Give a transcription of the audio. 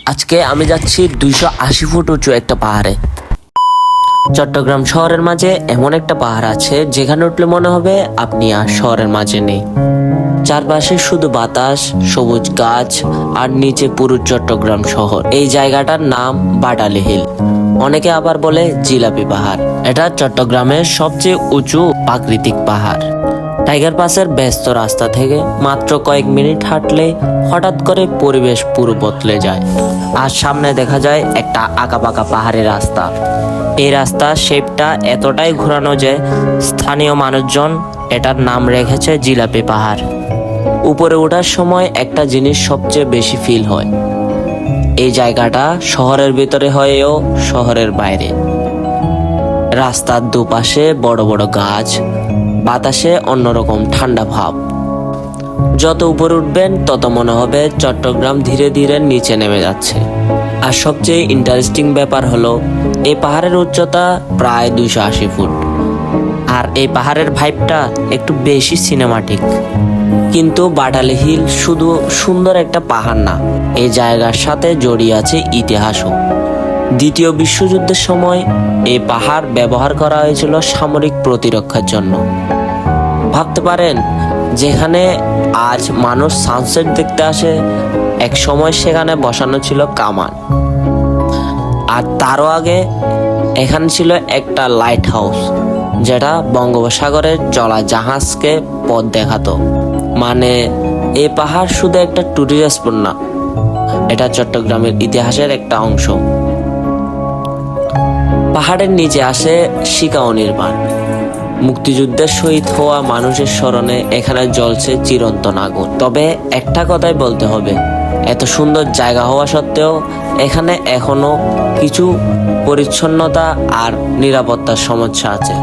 আজকে আমি যাচ্ছি 280 ফুট উঁচু একটা পাহাড়ে। চট্টগ্রাম শহরের মাঝে এমন একটা পাহাড় আছে যেখানে উঠলে মনে হবে আপনি আর শহরের মাঝে নেই। চারপাশে শুধু বাতাস, সবুজ গাছ আর নিচে পুরো চট্টগ্রাম শহর। এই জায়গাটার নাম বাটালি হিল, অনেকে আবার বলে জিলাপি পাহাড়। এটা চট্টগ্রামের সবচেয়ে উঁচু প্রাকৃতিক পাহাড়। টাইগার পাসের ব্যস্ত রাস্তা থেকে মাত্র কয়েক মিনিট হাঁটলে হঠাৎ করে পরিবেশ পুরো বদলে যায়। আর সামনে দেখা যায় একটা আঁকাবাঁকা পাহাড়ি রাস্তা। এই রাস্তার শেপটা এতটাই ঘোরানো যে স্থানীয় মানুষজন এটার নাম রেখেছে জিলাপি পাহাড়। উপরে ওঠার সময় একটা জিনিস সবচেয়ে বেশি ফিল হয়, এই জায়গাটা শহরের ভিতরে হয়েও শহরের বাইরে। রাস্তার দুপাশে বড় বড় গাছ, বাতাসে অন্যরকম ঠান্ডা ভাব। যত উপরে উঠবেন তত মনে হবে চট্টগ্রাম ধীরে ধীরে নিচে নেমে যাচ্ছে। আর সবচেয়ে ইন্টারেস্টিং ব্যাপার হলো এই পাহাড়ের উচ্চতা প্রায় 280 ফুট। আর এই পাহাড়ের ভাইবটা একটু বেশি সিনেমাটিক। কিন্তু বাটালি হিল শুধু সুন্দর একটা পাহাড় না, এই জায়গার সাথে জড়িয়ে আছে ইতিহাসও। দ্বিতীয় বিশ্বযুদ্ধের সময় এই পাহাড় ব্যবহার করা হয়েছিল সামরিক প্রতিরক্ষার জন্য। ভাবতে পারেন, যেখানে আজ মানুষ সানসেট দেখতে আসে, এক সময় সেখানে বসানো ছিল কামান। আর তারও আগে এখানে ছিল একটা লাইট হাউস, যেটা বঙ্গোপসাগরের চলা জাহাজকে পথ দেখাতো। মানে এই পাহাড় শুধু একটা টুরিস্ট স্পট না, এটা চট্টগ্রামের ইতিহাসের একটা অংশ। পাহাড়ের নিচে আসে শিকাও নির্মাণ। মুক্তিযুদ্ধের শহীদ হওয়া মানুষের স্মরণে এখানে জ্বলছে চিরন্তন আগুন। তবে একটা কথাই বলতে হবে, এত সুন্দর জায়গা হওয়া সত্ত্বেও এখানে এখনো কিছু পরিচ্ছন্নতা আর নিরাপত্তার সমস্যা আছে।